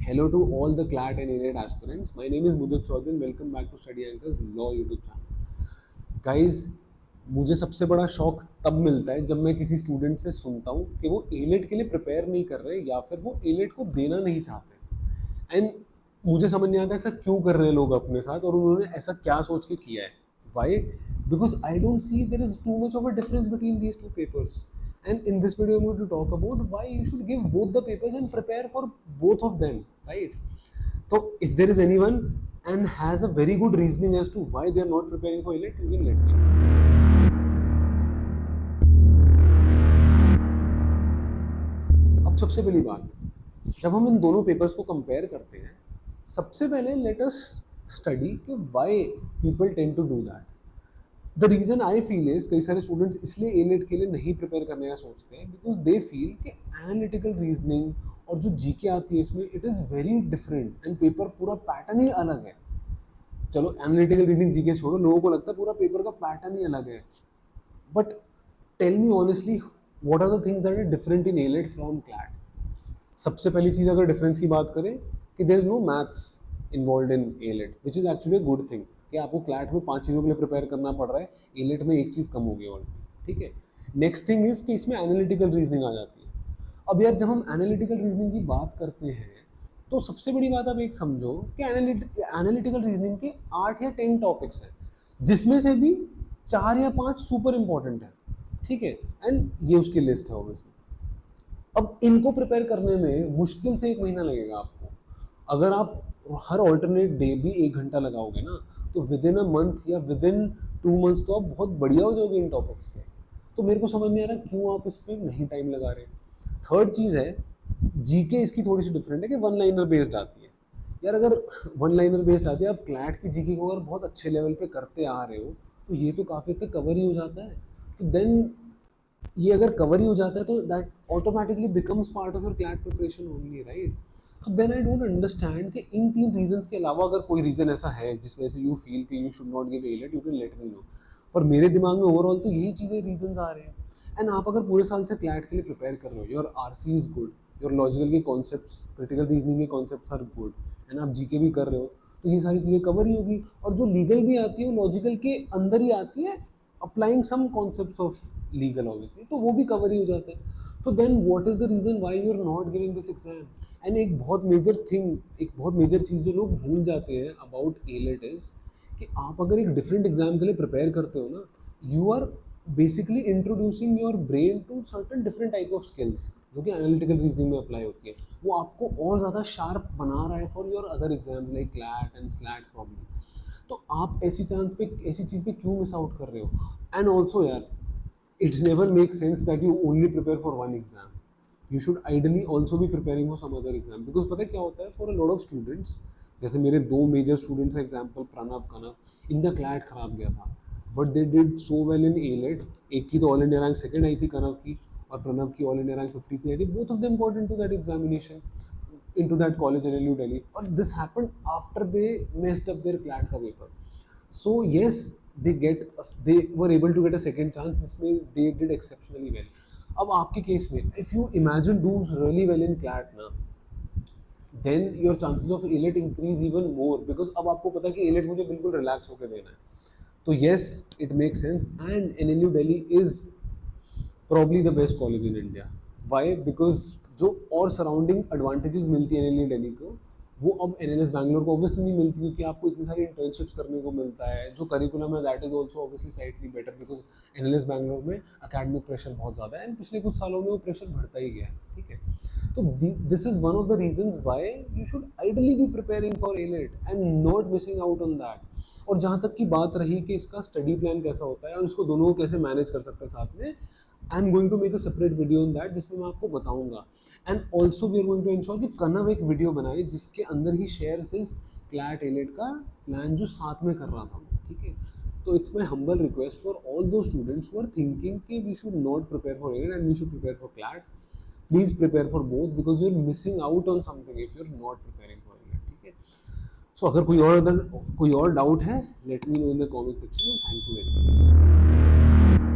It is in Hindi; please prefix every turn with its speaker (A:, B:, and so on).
A: Hello to all the CLAT and ANET aspirants. My name is Mudit Chaudhary and welcome back to Study Anchors Law YouTube channel. Guys, मुझे सबसे बड़ा शौक तब मिलता है जब मैं किसी स्टूडेंट से सुनता हूँ कि वो एलेट के लिए प्रिपेयर नहीं कर रहे या फिर वो एलेट को देना नहीं चाहते एंड मुझे समझ नहीं आता ऐसा क्यों कर रहे हैं लोग अपने साथ और उन्होंने ऐसा क्या सोच के किया है. Why? Because I don't see there is too much of a difference between these two papers. And in this video, I'm going to talk about why you should give both the papers and prepare for both of them, right? So, if there is anyone and has a very good reasoning as to why they are not preparing for ELET, you can let me know. अब सबसे पहली बात, जब हम इन दोनों पेपर्स को कंपेयर करते हैं, सबसे पहले let us study कि why people tend to do that. The reason I feel is कई सारे स्टूडेंट्स इसलिए एनेट के लिए नहीं प्रिपेयर करने का सोचते हैं बिकॉज दे फील कि एनालिटिकल रीजनिंग और जो जीके आती है इसमें it is very different and paper पूरा पैटर्न ही अलग है. चलो एनालिटिकल रीजनिंग जीके छोड़ो, लोगों को लगता है पूरा पेपर का पैटर्न ही अलग है. But tell me honestly what are the things that are different in AILET from CLAT. सबसे पहली चीज़ अगर डिफरेंस की बात करें कि there is no maths involve in AILET which is actually a good thing कि आपको क्लैट में 5 चीज़ों के लिए प्रिपेयर करना पड़ रहा है, एलेट में एक चीज़ कम हो गई ऑलरेडी. ठीक है. नेक्स्ट थिंग इज कि इसमें एनालिटिकल रीजनिंग आ जाती है. अब यार जब हम एनालिटिकल रीजनिंग की बात करते हैं तो सबसे बड़ी बात आप एक समझो कि एनालिटिकल रीजनिंग के 8 या 10 टॉपिक्स हैं जिसमें से भी 4 या 5 सुपर इंपॉर्टेंट है. ठीक है. एंड ये उसकी लिस्ट है ऑब्वियसली. अब इनको प्रिपेयर करने में मुश्किल से 1 महीना लगेगा आपको. अगर आप हर ऑल्टरनेट डे भी 1 घंटा लगाओगे ना तो विद इन अ मंथ या विद इन 2 मंथ्स तो आप बहुत बढ़िया हो जाओगे इन टॉपिक्स पे. तो मेरे को समझ नहीं आ रहा क्यों आप इस पर नहीं टाइम लगा रहे. थर्ड चीज़ है जीके. इसकी थोड़ी सी डिफरेंट है कि वन लाइनर बेस्ड आती है. यार अगर वन लाइनर बेस्ड आती है, आप क्लैट की जीके को अगर बहुत अच्छे लेवल पे करते आ रहे हो तो ये तो काफ़ी हद तक कवर ही हो जाता है. तो देन ये अगर कवर ही हो जाता है तो that automatically becomes part of your CLAT preparation only, right? तो देन आई डोंट अंडरस्टैंड कि इन 3 रीजंस के अलावा अगर कोई रीज़न ऐसा है जिस वजह से यू फील कि you should not give AILET, you can let me no. पर मेरे दिमाग में ओवरऑल तो यही चीज़ें रीजंस आ रहे हैं. एंड आप अगर पूरे साल से क्लैट के लिए प्रिपेयर कर रहे हो, your RC is good, your logical के कॉन्सेप्ट्स, क्रिटिकल रीजनिंग के कॉन्सेप्ट्स आर गुड, एंड आप जीके भी कर रहे हो तो ये सारी चीज़ें कवर ही होगी. और जो लीगल भी आती है वो लॉजिकल के अंदर ही आती है, applying some concepts of legal obviously, तो वो भी कवर ही हो जाता है. तो then what is the reason why you are not giving this exam. And एक बहुत मेजर थिंग, एक बहुत मेजर चीज़ जो लोग भूल जाते हैं अबाउट एलेट इज कि आप अगर एक डिफरेंट एग्जाम के लिए प्रिपेयर करते हो ना, you are basically introducing your brain to certain different type of skills जो कि एनालिटिकल रीजनिंग में अप्लाई होती है. वो आपको और ज़्यादा शार्प बना रहा है for your other exams like CLAT and slate problem. तो आप ऐसी चीज़ पे क्यों मिस आउट कर रहे हो. एंड ऑल्सो यार it never makes sense that you only prepare for one exam. You should ideally also be preparing for some other exam because पता है क्या होता है, for a lot of students, जैसे मेरे 2 मेजर स्टूडेंट्स एग्जाम्पल प्रणव कनव, इनका क्लैट खराब गया था but they did so well in AILET. एक की तो ऑल इंडिया रैंक 2nd आई थी कनव की और प्रणव की ऑल इंडिया रैंक 53 आई थी. Both of them got into that examination, into that college in NU Delhi, और this happened after they messed up their CLAT का paper. So yes, they were able to get a second chance. जिसमें they did exceptionally well. अब आपके केस में if you imagine do really well in CLAT ना, then your chances of ALET increase even more because अब आपको पता है कि ALET मुझे बिल्कुल relax होकर देना है. तो yes, it makes sense and NNU Delhi is probably the best college in India. Why? Because जो और सराउंडिंग एडवांटेजेस मिलती है NNU दिल्ली को वो अब NLS बैंगलोर को ऑब्वियसली नहीं मिलती क्योंकि आपको इतनी सारी इंटर्नशिप्स करने को मिलता है. जो करिकुलम है that is also obviously slightly better because NLS Bangalore में अकेडमिक प्रेशर बहुत ज़्यादा है एंड पिछले कुछ सालों में वो प्रेशर बढ़ता ही गया है. ठीक है. तो this is one of the reasons why you should ideally B preparing for AILET and not missing out on that. और जहाँ तक की बात रही कि इसका स्टडी प्लान कैसा होता है और उसको दोनों को कैसे मैनेज कर सकते हैं साथ में, I am going to make a separate video on that जिसमें मैं आपको बताऊंगा. And also we are going to ensure कि कनव एक वीडियो बनाए जिसके अंदर ही शेयर हिज क्लैट एलेट का प्लान जो साथ में कर रहा था. ठीक है. तो it's my humble request for all those students who are thinking कि we should not prepare for AILET and we should prepare for CLAT, please prepare for both because you are missing out on something if you are not preparing for AILET. ठीक है. सो अगर कोई और डाउट है let me know in the comment section. Thank you very much.